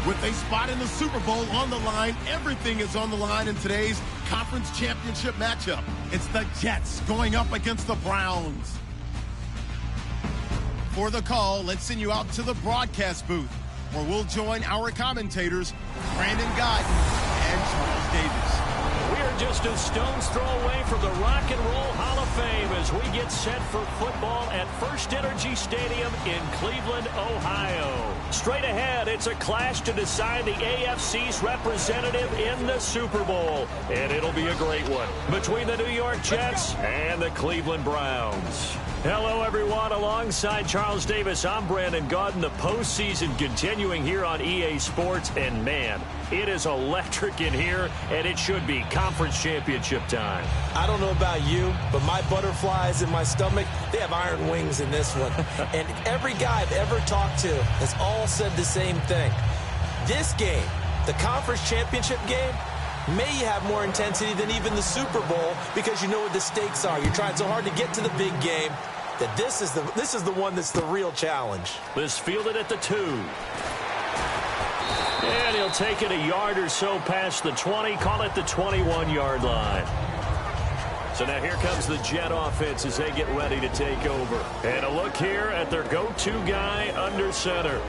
With a spot in the Super Bowl on the line, everything is on the line in today's conference championship matchup. It's the Jets going up against the Browns. For the call, let's send you out to the broadcast booth, where we'll join our commentators, Brandon Gaudin and Charles Davis. We are just a stone's throw away from the Rock and Roll Hall of Fame as we get set for football at First Energy Stadium in Cleveland, Ohio. Straight ahead, it's a clash to decide the AFC's representative in the Super Bowl. And it'll be a great one between the New York Jets and the Cleveland Browns. Hello, everyone. Alongside Charles Davis, I'm Brandon Gaudin. The postseason continuing here on EA Sports. And, man, it is electric in here, and it should be conference championship time. I don't know about you, but my butterflies in my stomach, they have iron wings in this one. And every guy I've ever talked to has all said the same thing. This game, the conference championship game, may have more intensity than even the Super Bowl because you know what the stakes are. You're trying so hard to get to the big game that this is the one that's the real challenge. This fielded at the 2. And he'll take it a yard or so past the 20, call it the 21-yard line. So now here comes the Jet offense as they get ready to take over. And a look here at their go-to guy under center.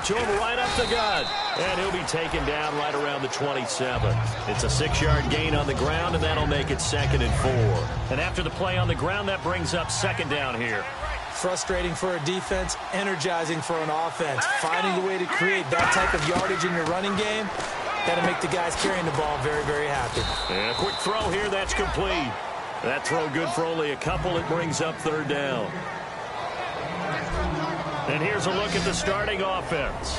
To him right up the gut, and he'll be taken down right around the 27. It's a 6-yard gain on the ground, and that'll make it 2nd and 4. And after the play on the ground, that brings up 2nd down here. Frustrating for a defense, energizing for an offense. Finding a way to create that type of yardage in your running game, that'll make the guys carrying the ball very, very happy. And a quick throw here, that's complete. That throw good for only a couple. It brings up 3rd down. And here's a look at the starting offense.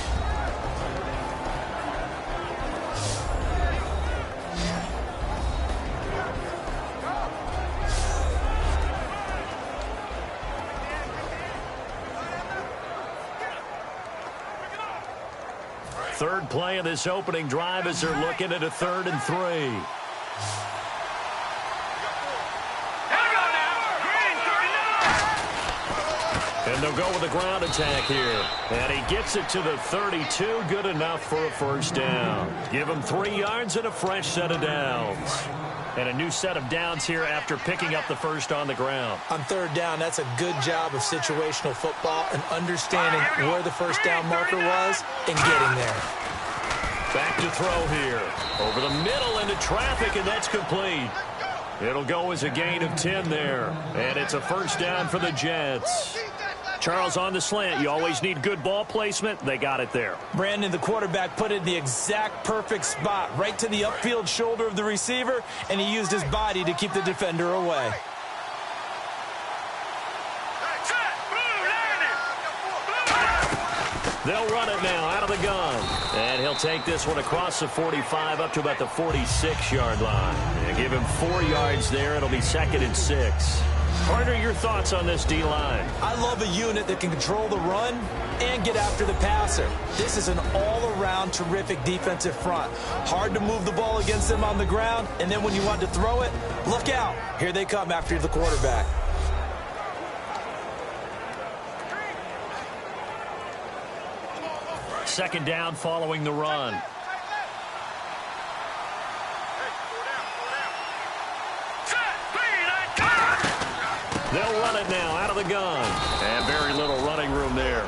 Third play of this opening drive as they're looking at a 3rd and 3. And they'll go with the ground attack here. And he gets it to the 32. Good enough for a 1st down. Give him 3 yards and a fresh set of downs. And a new set of downs here after picking up the 1st on the ground. On 3rd down, that's a good job of situational football and understanding where the 1st down marker was and getting there. Back to throw here. Over the middle into traffic, and that's complete. It'll go as a gain of 10 there. And it's a 1st down for the Jets. Charles, on the slant, you always need good ball placement. They got it there. Brandon, the quarterback, put it in the exact perfect spot, right to the upfield shoulder of the receiver, and he used his body to keep the defender away. They'll run it now out of the gun. And he'll take this one across the 45 up to about the 46-yard line. And give him 4 yards there. It'll be 2nd and 6. Partner, your thoughts on this D-line? I love a unit that can control the run and get after the passer. This is an all-around terrific defensive front. Hard to move the ball against them on the ground, and then when you want to throw it, look out. Here they come after the quarterback. Second down following the run. They'll run it now out of the gun. And very little running room there.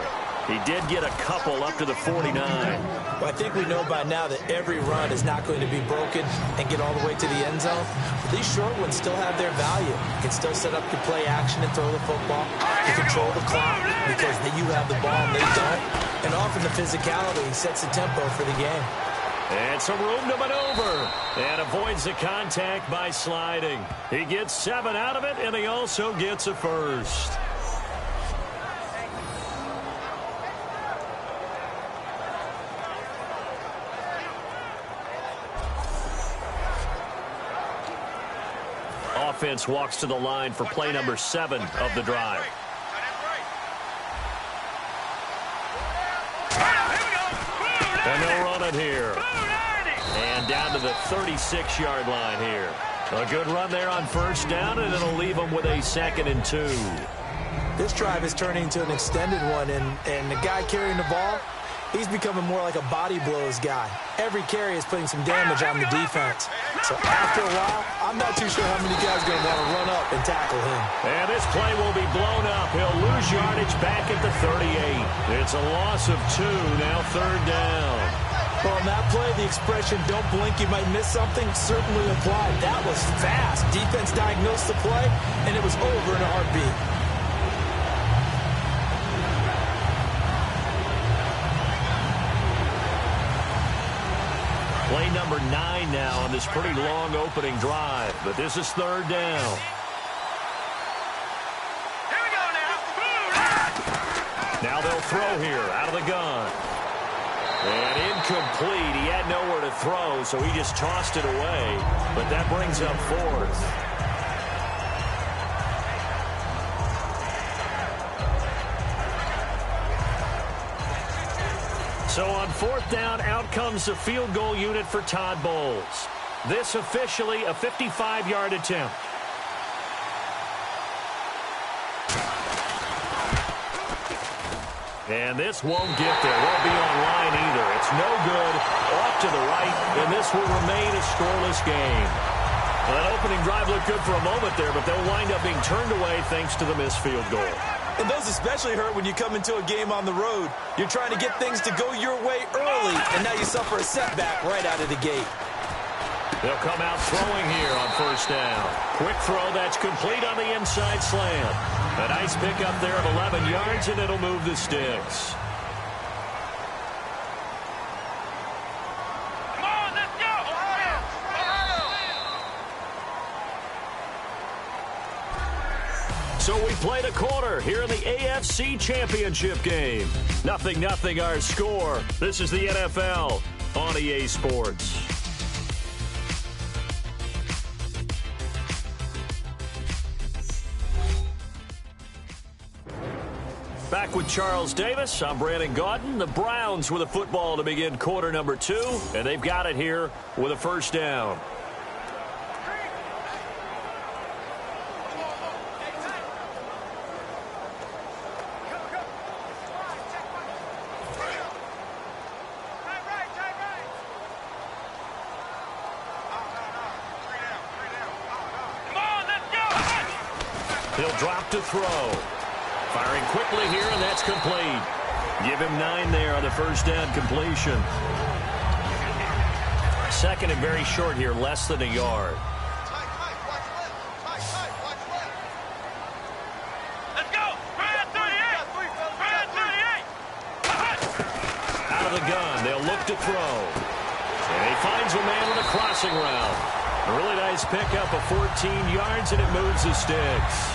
He did get a couple up to the 49. Well, I think we know by now that every run is not going to be broken and get all the way to the end zone. But these short ones still have their value. You can still set up your play action and throw the football. You control the clock because you have the ball and they don't. And often the physicality sets the tempo for the game. And some room to maneuver. And avoids the contact by sliding. He gets 7 out of it, and he also gets a first. offense walks to the line for play number 7 of the drive. And they'll run it here. And down to the 36-yard line here. A good run there on first down, and it'll leave them with a 2nd and 2. This drive is turning into an extended one, and the guy carrying the ball, he's becoming more like a body blows guy. Every carry is putting some damage on the defense. So after a while, I'm not too sure how many guys are going to want to run up and tackle him. And this play will be blown up. He'll lose yardage back at the 38. It's a loss of 2, now 3rd down. Well, on that play, the expression, don't blink, you might miss something, certainly applied. That was fast. Defense diagnosed the play, and it was over in a heartbeat. Play number 9 now on this pretty long opening drive, but this is 3rd down. Here we go now. Now they'll throw here out of the gun. And incomplete. He had nowhere to throw, so he just tossed it away. But that brings up 4th. So on 4th down, out comes the field goal unit for Todd Bowles. This officially a 55-yard attempt. And this won't get there. Won't be online either. It's no good. Off to the right, and this will remain a scoreless game. Well, that opening drive looked good for a moment there, but they'll wind up being turned away thanks to the missed field goal. And those especially hurt when you come into a game on the road. You're trying to get things to go your way early, and now you suffer a setback right out of the gate. They'll come out throwing here on 1st down. Quick throw that's complete on the inside slant. A nice pickup there of 11 yards, and it'll move the sticks. Come on, let's go. So we played a quarter here in the AFC Championship game. 0-0 our score. This is the NFL on EA Sports. Back with Charles Davis. I'm Brandon Gaudin. The Browns with a football to begin quarter number 2, and they've got it here with a 1st down. He'll drop to throw. Firing quickly here, and that's complete. Give him 9 there on the 1st down completion. 2nd and very short here, less than a yard. Let's go. Right at 38. Right at 38. Out of the gun, they'll look to throw. And he finds a man with a crossing route. A really nice pickup of 14 yards, and it moves the sticks.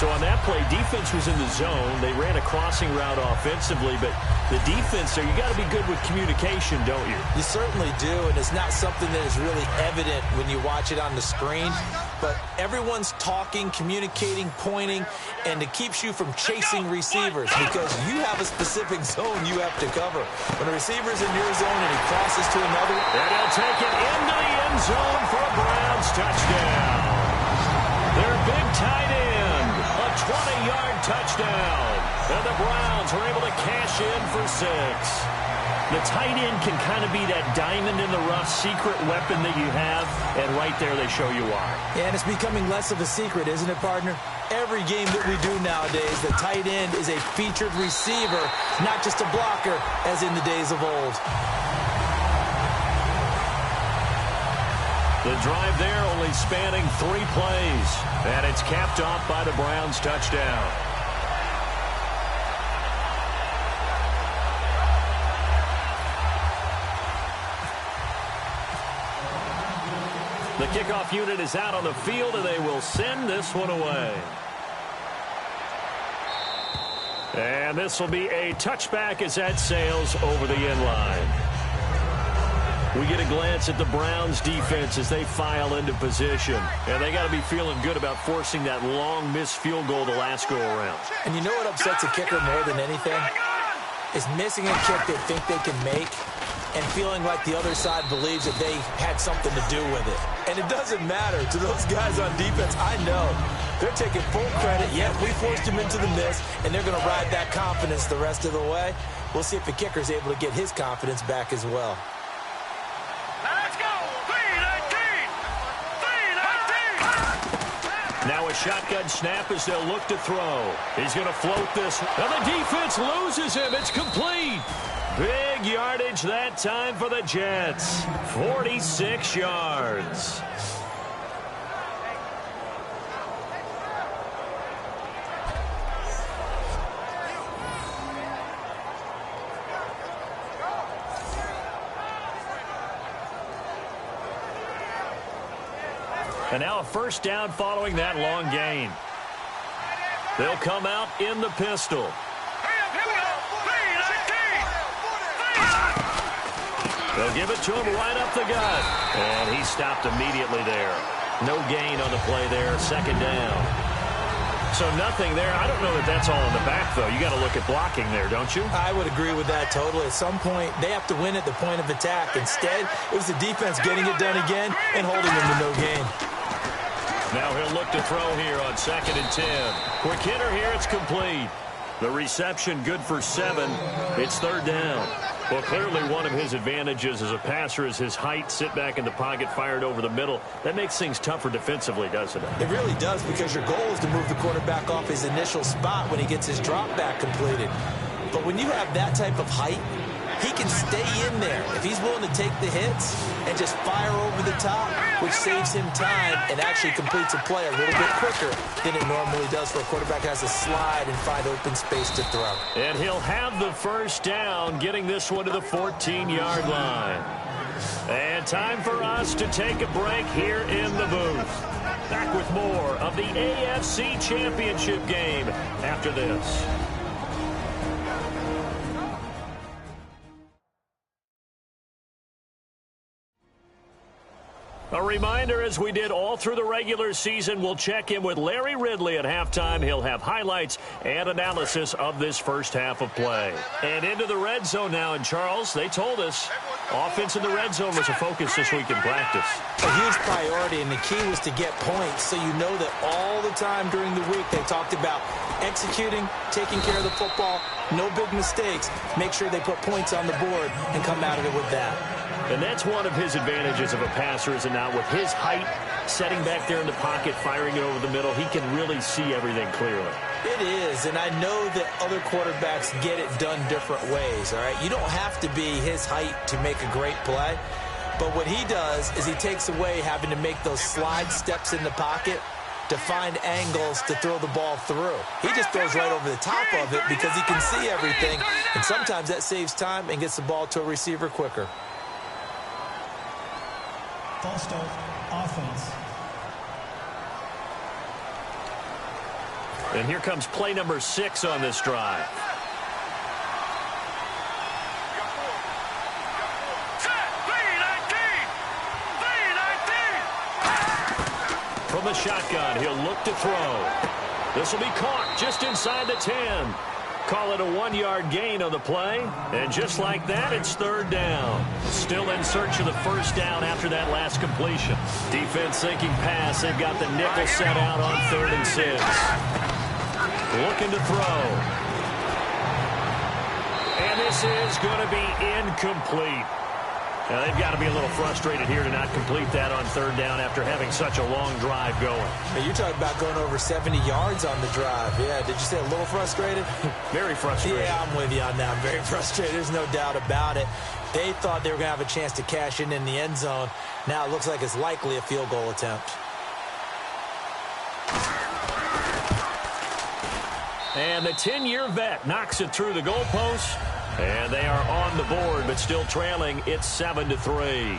So on that play, defense was in the zone. They ran a crossing route offensively, but the defense there, you got to be good with communication, don't you? You certainly do, and it's not something that is really evident when you watch it on the screen. But everyone's talking, communicating, pointing, and it keeps you from chasing receivers because you have a specific zone you have to cover. When a receiver's in your zone and he crosses to another. And he'll take it into the end zone for a Browns touchdown. Their big tight end, a 20-yard touchdown. And the Browns are able to cash in for 6. The tight end can kind of be that diamond in the rough secret weapon that you have, and right there they show you why. Yeah, and it's becoming less of a secret, isn't it, partner? Every game that we do nowadays, the tight end is a featured receiver, not just a blocker, as in the days of old. The drive there only spanning 3 plays, and it's capped off by the Browns touchdown. The kickoff unit is out on the field, and they will send this one away. And this will be a touchback as that sails over the end line. We get a glance at the Browns defense as they file into position. And they got to be feeling good about forcing that long missed field goal the last go-around. And you know what upsets a kicker more than anything? Is missing a kick they think they can make and feeling like the other side believes that they had something to do with it. And it doesn't matter to those guys on defense. I know. They're taking full credit. Yep, we forced him into the miss, and they're going to ride that confidence the rest of the way. We'll see if the kicker's able to get his confidence back as well. Let's go! 3-19! Now a shotgun snap as they'll look to throw. He's going to float this. And the defense loses him. It's complete. Big yardage that time for the Jets. 46 yards. And now a first down following that long gain. They'll come out in the pistol. They'll give it to him right up the gut. And he stopped immediately there. No gain on the play there. Second down. So nothing there. I don't know that that's all in the back, though. You got to look at blocking there, don't you? I would agree with that totally. At some point, they have to win at the point of attack. Instead, it was the defense getting it done again and holding them to no gain. Now he'll look to throw here on 2nd and 10. Quick hitter here. It's complete. The reception good for 7. It's third down. Well, clearly one of his advantages as a passer is his height. Sit back in the pocket, fired over the middle. That makes things tougher defensively, doesn't it? It really does, because your goal is to move the quarterback off his initial spot when he gets his drop back completed. But when you have that type of height, he can stay in there if he's willing to take the hits and just fire over the top, which saves him time and actually completes a play a little bit quicker than it normally does for a quarterback who has to slide and find open space to throw. And he'll have the first down, getting this one to the 14-yard line. And time for us to take a break here in the booth. Back with more of the AFC Championship game after this. A reminder, as we did all through the regular season, we'll check in with Larry Ridley at halftime. He'll have highlights and analysis of this first half of play. And into the red zone now. And, Charles, they told us offense in the red zone was a focus this week in practice. A huge priority, and the key was to get points. So you know that all the time during the week they talked about executing, taking care of the football, no big mistakes. Make sure they put points on the board and come out of it with that. And that's one of his advantages of a passer, is it not? With his height, setting back there in the pocket, firing it over the middle, he can really see everything clearly. It is, and I know that other quarterbacks get it done different ways, all right? You don't have to be his height to make a great play, but what he does is he takes away having to make those slide steps in the pocket to find angles to throw the ball through. He just throws right over the top of it because he can see everything, and sometimes that saves time and gets the ball to a receiver quicker. False start, offense. And here comes play number 6 on this drive. From the shotgun, he'll look to throw. This will be caught just inside the 10. Call it a 1-yard gain on the play. And just like that, it's third down. Still in search of the first down after that last completion. Defense thinking pass. They've got the nickel set out on 3rd and 6. Looking to throw. And this is going to be incomplete. Now, they've got to be a little frustrated here to not complete that on 3rd down after having such a long drive going. Now, you're talking about going over 70 yards on the drive. Yeah, did you say a little frustrated? Very frustrated. Yeah, I'm with you on that. I'm very frustrated. There's no doubt about it. They thought they were going to have a chance to cash in the end zone. Now it looks like it's likely a field goal attempt. And the 10-year vet knocks it through the goalpost. And they are on the board, but still trailing. It's 7-3.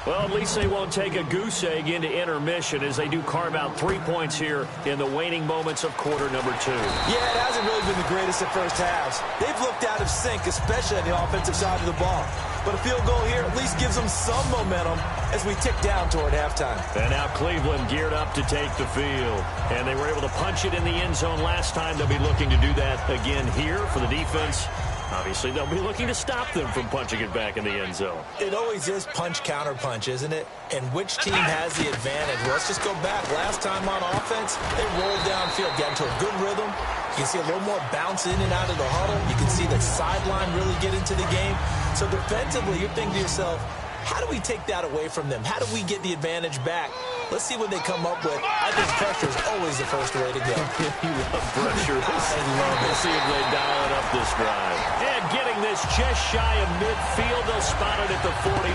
Well, at least they won't take a goose egg into intermission as they do carve out 3 points here in the waning moments of quarter number 2. Yeah, it hasn't really been the greatest of first halves. They've looked out of sync, especially on the offensive side of the ball. but a field goal here at least gives them some momentum as we tick down toward halftime. And now Cleveland geared up to take the field. And they were able to punch it in the end zone last time. They'll be looking to do that again here for the defense. Obviously, they'll be looking to stop them from punching it back in the end zone. It always is punch-counter-punch, isn't it? And which team has the advantage? Well, let's just go back. Last time on offense, they rolled downfield, got into a good rhythm. You can see a little more bounce in and out of the huddle. You can see the sideline really get into the game. So defensively, you're thinking to yourself, how do we take that away from them? How do we get the advantage back? Let's see what they come up with. I think pressure is always the first way to go. You love pressure. I love it. We'll see if they dial it up this drive. And getting this just shy of midfield. They'll spot it at the 49.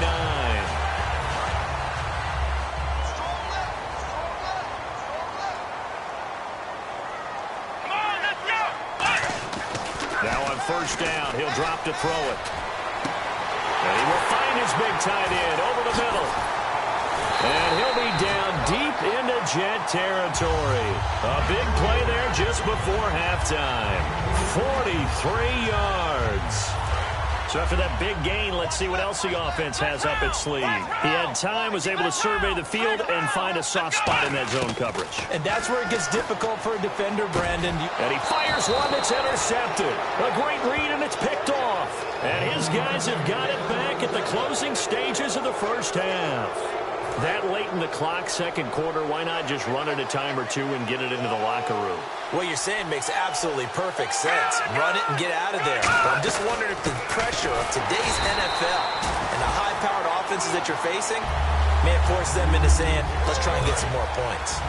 Now on first down, he'll drop to throw it. And he will find his big tight end over the middle. And he'll be down deep into Jet territory. A big play there just before halftime. 43 yards. So after that big gain, let's see what else the offense has up its sleeve. He had time, was able to survey the field, and find a soft spot in that zone coverage. And that's where it gets difficult for a defender, Brandon. And he fires one that's intercepted. A great read, and it's picked off. And his guys have got it back at the closing stages of the first half. That late in the clock, second quarter, why not just run it a time or two and get it into the locker room? What you're saying makes absolutely perfect sense. Run it and get out of there. But I'm just wondering if the pressure of today's NFL and the high-powered offenses that you're facing may have forced them into saying, let's try and get some more points.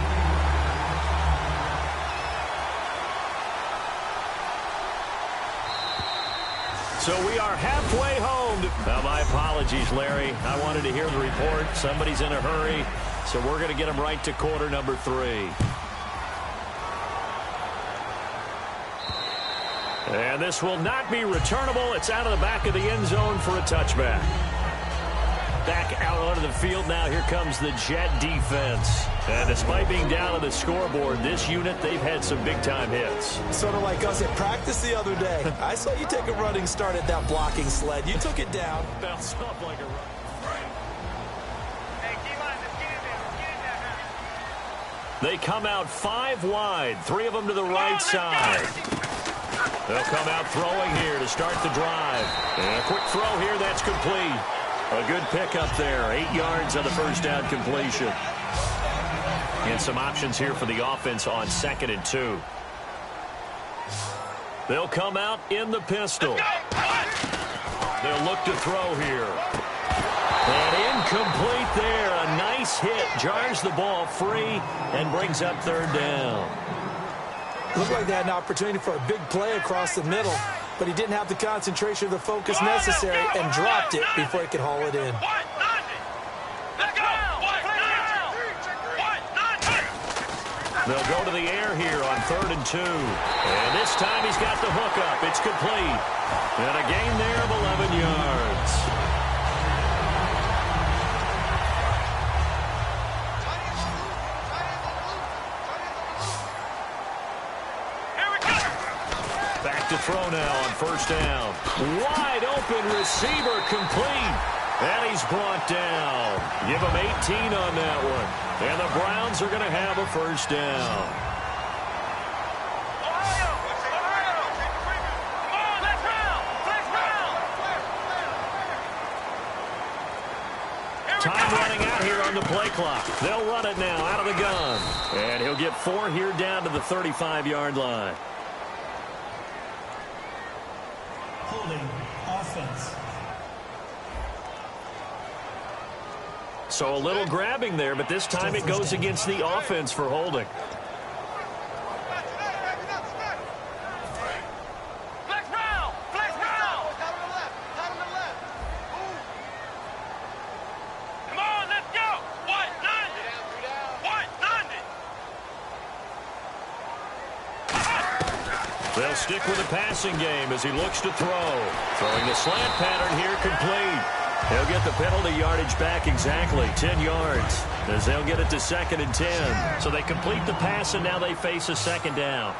So we are halfway home. Now, my apologies, Larry. I wanted to hear the report. Somebody's in a hurry, so we're going to get them right to quarter number 3. And this will not be returnable. It's out of the back of the end zone for a touchback. Back out onto the field now. Here comes the Jet defense. And despite being down on the scoreboard, this unit, they've had some big-time hits. Sort of like us at practice the other day. I saw you take a running start at that blocking sled. You took it down. Bounced up like a run. They come out 5 wide, 3 of them to the right side. They'll come out throwing here to start the drive. And a quick throw here, that's complete. A good pickup there, 8 yards on the first down completion. And some options here for the offense on 2nd and 2. They'll come out in the pistol. They'll look to throw here. And incomplete there. A nice hit. Jars the ball free and brings up 3rd down. Looked like they had an opportunity for a big play across the middle, but he didn't have the concentration or the focus necessary and dropped it before he could haul it in. They'll go to the air here on 3rd and 2. And this time he's got the hook up. It's complete. And a gain there of 11 yards. Back to throw now on first down. Wide open receiver complete. And he's brought down. Give him 18 on that one. And the Browns are going to have a first down. Time running out here on the play clock. They'll run it now out of the gun. And he'll get 4 here down to the 35-yard line. Holding offense. So a little grabbing there, but this time it goes against the offense for holding. They'll stick with the passing game as he looks to throw. Throwing the slant pattern here complete. He'll get the penalty yardage back exactly, 10 yards, as they'll get it to 2nd and 10. So they complete the pass, and now they face a 2nd down.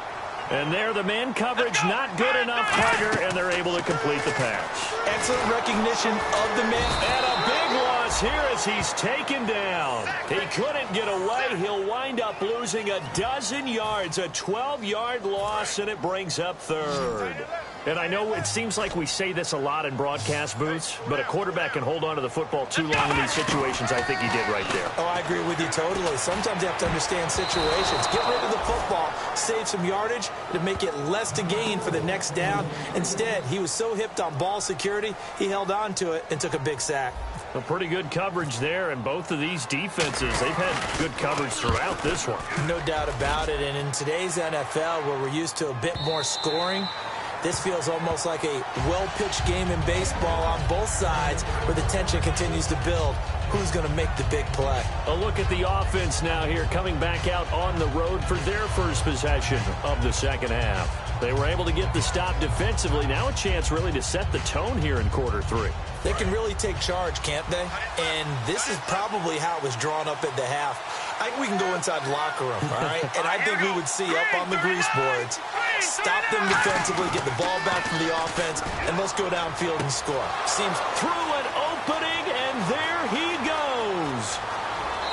And there, the man coverage not good enough, partner, and they're able to complete the pass. Excellent recognition of the man. And a big loss here as he's taken down. He couldn't get away. He'll wind up losing a dozen yards, a 12-yard loss, and it brings up third. And I know it seems like we say this a lot in broadcast booths, but a quarterback can hold on to the football too long in these situations. I think he did right there. Oh, I agree with you totally. Sometimes you have to understand situations. Get rid of the football, save some yardage to make it less to gain for the next down. Instead, he was so hipped on ball security, he held on to it and took a big sack. A pretty good coverage there, and both of these defenses, they've had good coverage throughout this one. No doubt about it, and in today's NFL, where we're used to a bit more scoring, this feels almost like a well-pitched game in baseball on both sides where the tension continues to build. Who's going to make the big play? A look at the offense now here, coming back out on the road for their first possession of the second half. They were able to get the stop defensively. Now a chance really to set the tone here in quarter three. They can really take charge, can't they? And this is probably how it was drawn up at the half. I think we can go inside the locker room, all right? And I think we would see up on the grease boards, stop them defensively, get the ball back from the offense, and let's go downfield and score. Seems through an opening, and there he goes.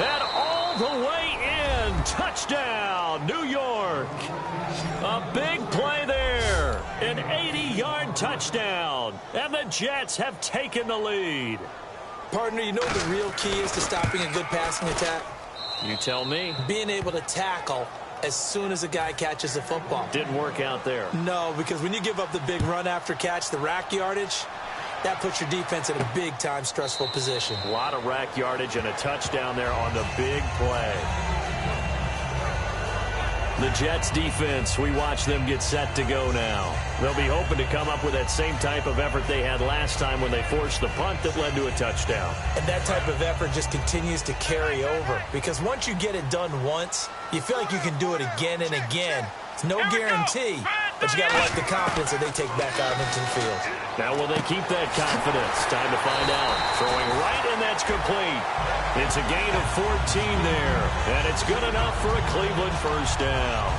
And all the way in. Touchdown, New York. A big play there. An 80-yard touchdown. And the Jets have taken the lead. Partner, you know what the real key is to stopping a good passing attack? You tell me. Being able to tackle as soon as a guy catches the football. Didn't work out there. No, because when you give up the big run after catch, the rack yardage, that puts your defense in a big-time stressful position. A lot of rack yardage and a touchdown there on the big play. The Jets defense, we watch them get set to go now. They'll be hoping to come up with that same type of effort they had last time when they forced the punt that led to a touchdown. And that type of effort just continues to carry over. Because once you get it done once, you feel like you can do it again and again. It's no guarantee, but you got to like the confidence that they take back out into the field. Now will they keep that confidence? Time to find out. Throwing right, and that's complete. It's a gain of 14 there, and it's good enough for a Cleveland first down.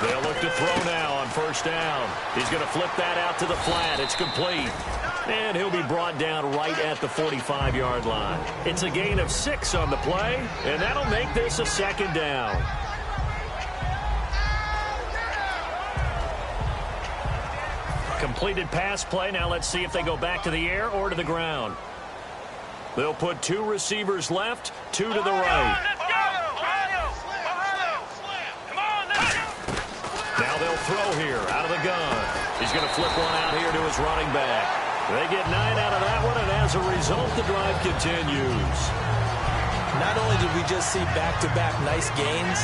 They'll look to throw now on first down. He's going to flip that out to the flat. It's complete. And he'll be brought down right at the 45-yard line. It's a gain of 6 on the play, and that'll make this a second down. Completed pass play. Now let's see if they go back to the air or to the ground. They'll put 2 receivers left, 2 to the right. Now they'll throw here out of the gun. He's going to flip one out here to his running back. They get 9 out of that one, and as a result, the drive continues. Not only did we just see back-to-back nice gains,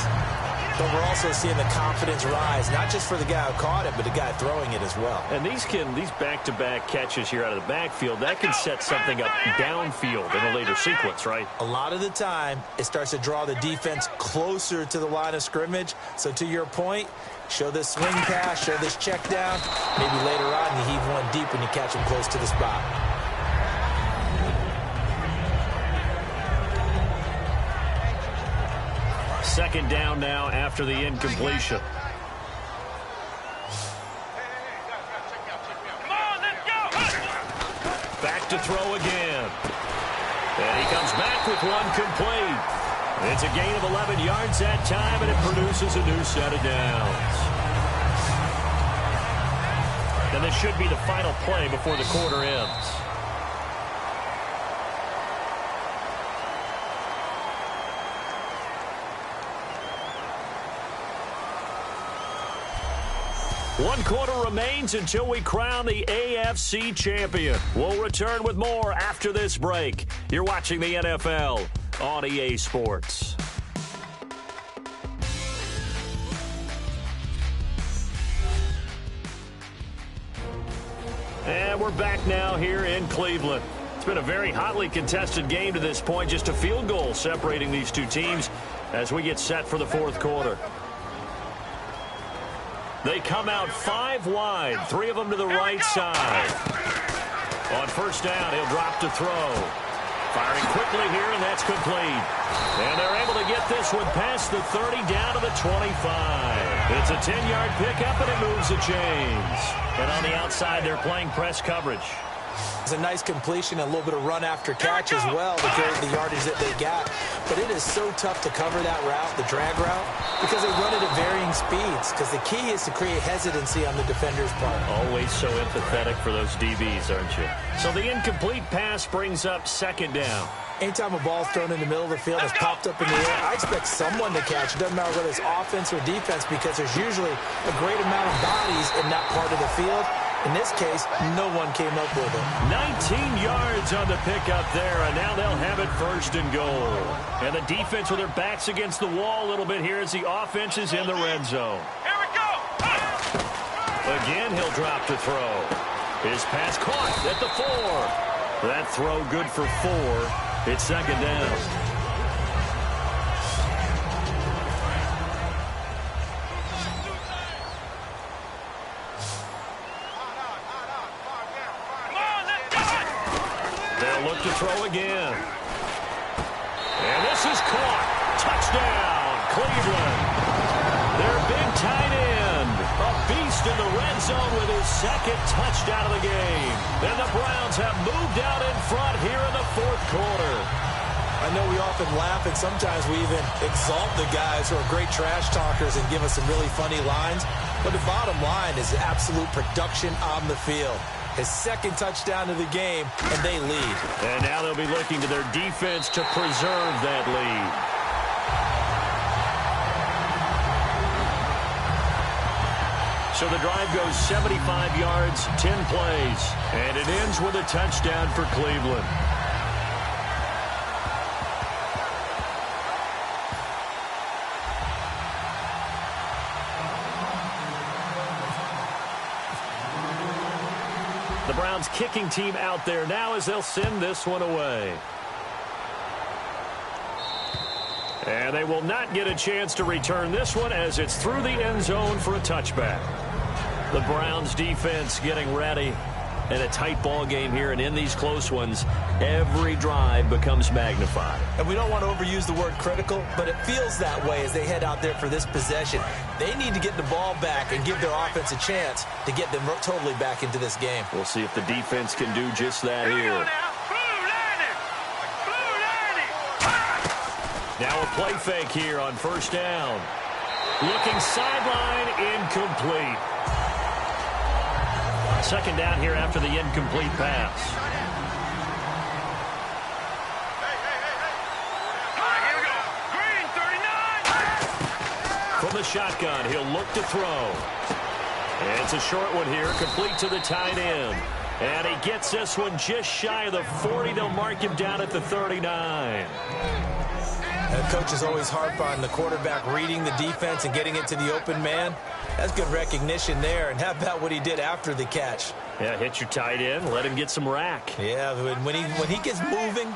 but we're also seeing the confidence rise, not just for the guy who caught it, but the guy throwing it as well. And these back-to-back catches here out of the backfield, that can set something up downfield in a later sequence, right? A lot of the time, it starts to draw the defense closer to the line of scrimmage. So to your point, show this swing pass, show this check down. Maybe later on you heave one deep when you catch him close to the spot. Second down now after the incompletion. Back to throw again. And he comes back with one complete. It's a gain of 11 yards that time, and it produces a new set of downs. And this should be the final play before the quarter ends. One quarter remains until we crown the AFC champion. We'll return with more after this break. You're watching the NFL on EA Sports. And we're back now here in Cleveland. It's been a very hotly contested game to this point. Just a field goal separating these two teams as we get set for the fourth quarter. They come out 5 wide, 3 of them to the right side. On first down, he'll drop to throw. Firing quickly here, and that's complete. And they're able to get this one past the 30 down to the 25. It's a 10-yard pickup, and it moves the chains. And on the outside, they're playing press coverage. It's a nice completion, a little bit of run after catch as well to carry the yardage that they got. But it is so tough to cover that route, the drag route, because they run it at varying speeds. Because the key is to create hesitancy on the defender's part. Always so empathetic for those DBs, aren't you? So the incomplete pass brings up second down. Anytime a ball's thrown in the middle of the field, it's popped up in the air, I expect someone to catch. It doesn't matter whether it's offense or defense, because there's usually a great amount of bodies in that part of the field. In this case, no one came up with it. 19 yards on the pickup there, and now they'll have it first and goal. And the defense with their backs against the wall a little bit here as the offense is in the red zone. Here we go. Again, he'll drop to throw. His pass caught at the 4. That throw good for 4. It's second down. Look to throw again. And this is caught. Touchdown, Cleveland. Their big tight end. A beast in the red zone with his second touchdown of the game. And the Browns have moved out in front here in the fourth quarter. I know we often laugh, and sometimes we even exalt the guys who are great trash talkers and give us some really funny lines. But the bottom line is absolute production on the field. His second touchdown of the game, and they lead. And now they'll be looking to their defense to preserve that lead. So the drive goes 75 yards, 10 plays, and it ends with a touchdown for Cleveland. The Browns kicking team out there now as they'll send this one away. And they will not get a chance to return this one as it's through the end zone for a touchback. The Browns defense getting ready. And a tight ball game here, and in these close ones, every drive becomes magnified. And we don't want to overuse the word critical, but it feels that way as they head out there for this possession. They need to get the ball back and give their offense a chance to get them totally back into this game. We'll see if the defense can do just that here. Now a play fake here on first down. Looking sideline, incomplete. Second down here after the incomplete pass. Here we go. Green, 39. From the shotgun, he'll look to throw. And it's a short one here, complete to the tight end. And he gets this one just shy of the 40. They'll mark him down at the 39. The coaches always harp on the quarterback reading the defense and getting it to the open man. That's good recognition there. And how about what he did after the catch? Yeah, hit your tight end, let him get some rack. Yeah, when he gets moving,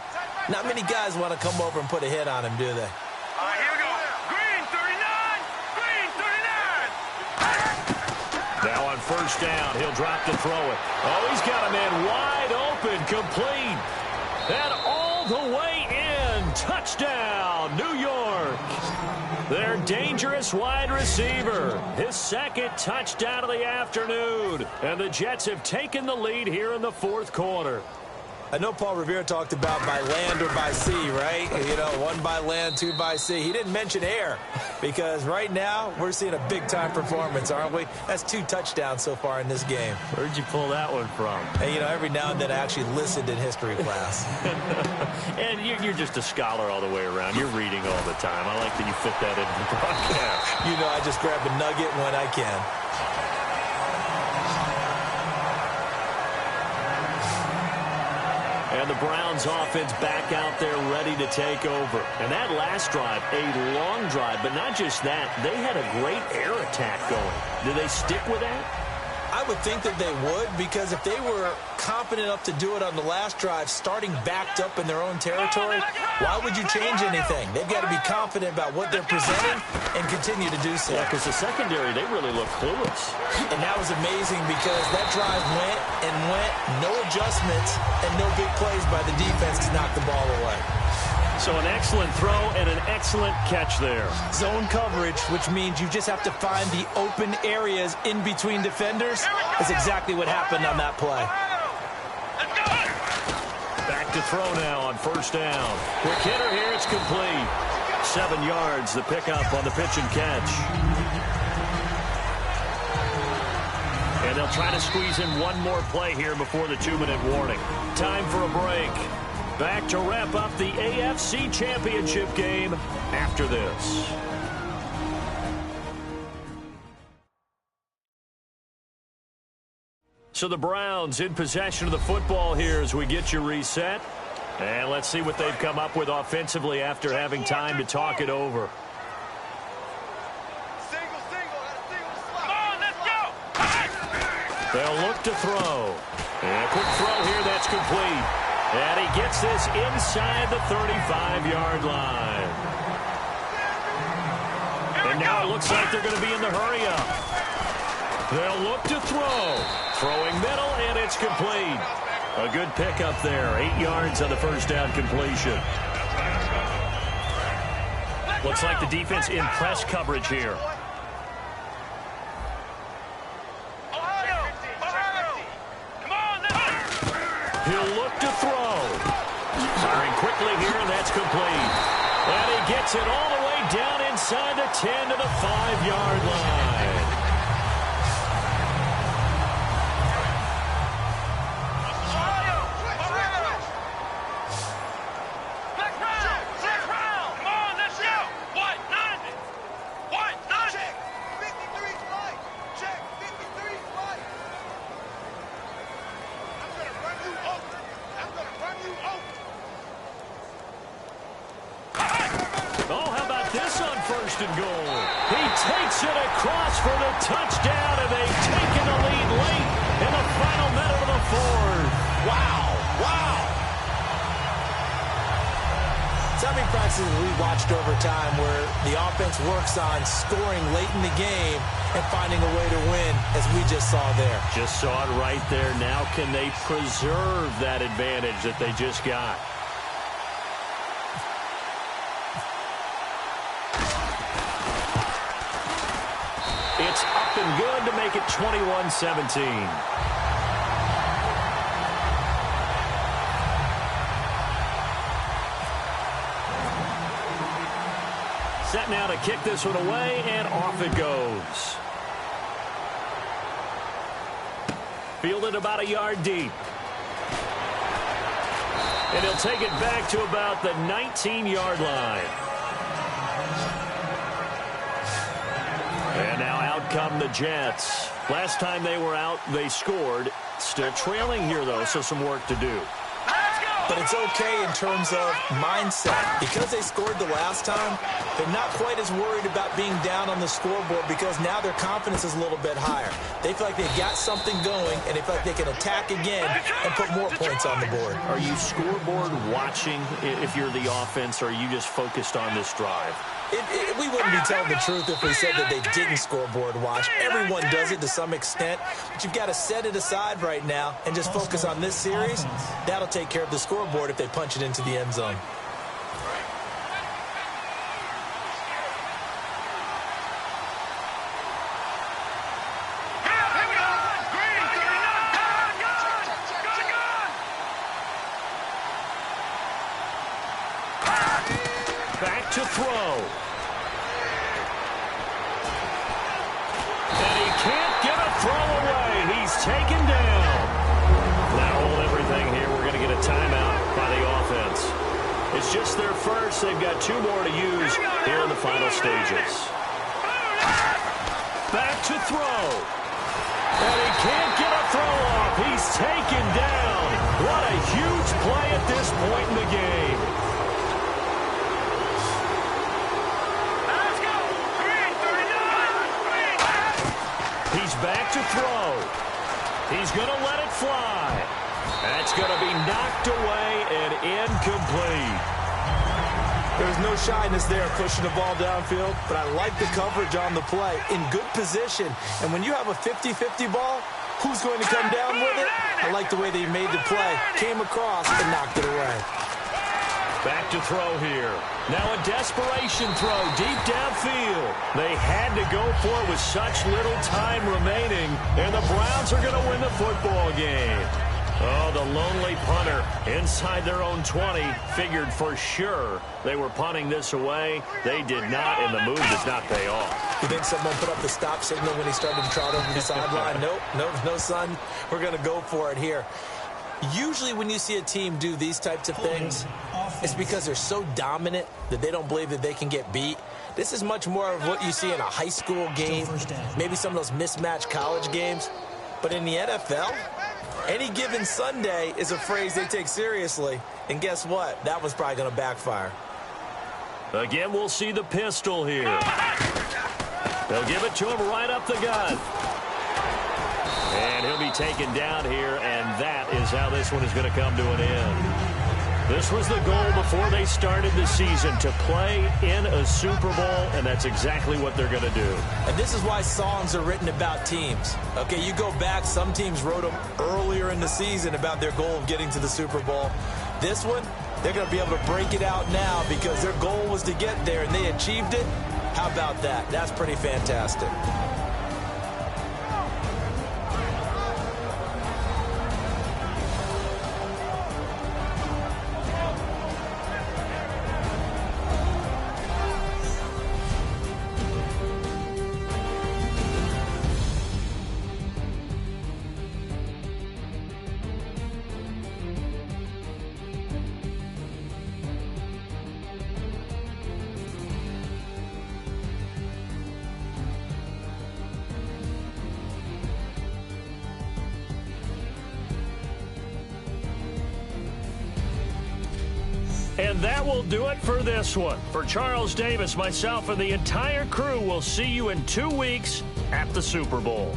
not many guys want to come over and put a hit on him, do they? Here we go. Green, 39. Green, 39. Now on first down, he'll drop to throw it. Oh, he's got a man wide open, complete. And all the way in. Touchdown, New York. Their dangerous wide receiver. His second touchdown of the afternoon. And the Jets have taken the lead here in the fourth quarter. I know Paul Revere talked about by land or by sea, right? You know, 1 by land, 2 by sea. He didn't mention air because right now we're seeing a big-time performance, aren't we? That's 2 touchdowns so far in this game. Where'd you pull that one from? And, you know, every now and then I actually listened in history class. And you're just a scholar all the way around. You're reading all the time. I like that you fit that into the broadcast. You know, I just grab a nugget when I can. And the Browns offense back out there ready to take over. And that last drive, a long drive, but not just that. They had a great air attack going. Do they stick with that? I would think that they would, because if they were confident enough to do it on the last drive, starting backed up in their own territory, why would you change anything? They've got to be confident about what they're presenting and continue to do so. Yeah, because the secondary, they really look clueless. And that was amazing because that drive went and went, no adjustments, and no big plays by the defense to knock the ball away. So an excellent throw and an excellent catch there. Zone coverage, which means you just have to find the open areas in between defenders. That's exactly what happened on that play. Back to throw now on first down. Quick hitter here, it's complete. 7 yards, the pickup on the pitch and catch. And they'll try to squeeze in one more play here before the 2-minute warning. Time for a break. Back to wrap up the AFC Championship game after this. So the Browns in possession of the football here as we get you reset. And let's see what they've come up with offensively after having time to talk it over. They'll look to throw. And a quick throw here, that's complete. And he gets this inside the 35-yard line. And now it looks like they're going to be in the hurry-up. They'll look to throw. Throwing middle, and it's complete. A good pickup there. 8 yards on the first down completion. Looks like the defense in press coverage here. He'll look to throw. Firing quickly here, and that's complete. And he gets it all the way down inside the 10 to the 5-yard line. And goal. He takes it across for the touchdown, and they've taken the lead late in the final minute of the fourth. Wow. Wow. So many practices we watched over time where the offense works on scoring late in the game and finding a way to win, as we just saw there. Just saw it right there. Now can they preserve that advantage that they just got? It's up and good to make it 21-17. Set now to kick this one away, and off it goes. Fielded about a yard deep. And he'll take it back to about the 19-yard line. And now out come the Jets. Last time they were out, they scored. Still trailing here, though, so some work to do. But it's okay in terms of mindset. Because they scored the last time, they're not quite as worried about being down on the scoreboard because now their confidence is a little bit higher. They feel like they've got something going, and they feel like they can attack again and put more points on the board. Are you scoreboard watching if you're the offense, or are you just focused on this drive? We wouldn't be telling the truth if we said that they didn't scoreboard watch. Everyone does it to some extent, but you've got to set it aside right now and just focus on this series. That'll take care of the scoreboard if they punch it into the end zone. Back to throw. And he can't get a throw away. He's taken down. Now hold everything here. We're going to get a timeout by the offense. It's just their first. They've got 2 more to use here in the final stages. Back to throw. And he can't get a throw off. He's taken down. What a huge play at this point in the game. He's back to throw. He's going to let it fly. That's going to be knocked away and incomplete. There's no shyness there pushing the ball downfield, but I like the coverage on the play. In good position. And when you have a 50-50 ball, who's going to come down with it? I like the way they made the play. Came across and knocked it away. Back to throw here. Now a desperation throw deep downfield. They had to go for it with such little time remaining, and the Browns are going to win the football game. Oh, the lonely punter inside their own 20 figured for sure they were punting this away. They did not, and the move does not pay off. You think someone put up the stop signal when he started to trot over the sideline? Nope, no, son. We're going to go for it here. Usually when you see a team do these types of things, it's because they're so dominant that they don't believe that they can get beat. This is much more of what you see in a high school game, maybe some of those mismatched college games. But in the NFL, any given Sunday is a phrase they take seriously. And guess what? That was probably going to backfire. Again, we'll see the pistol here. They'll give it to him right up the gut. And he'll be taken down here, and that is how this one is going to come to an end. This was the goal before they started the season, to play in a Super Bowl, and that's exactly what they're going to do. And this is why songs are written about teams. Okay, you go back, some teams wrote them earlier in the season about their goal of getting to the Super Bowl. This one, they're going to be able to break it out now because their goal was to get there, and they achieved it. How about that? That's pretty fantastic. And that will do it for this one. For Charles Davis, myself, and the entire crew, we'll see you in 2 weeks at the Super Bowl.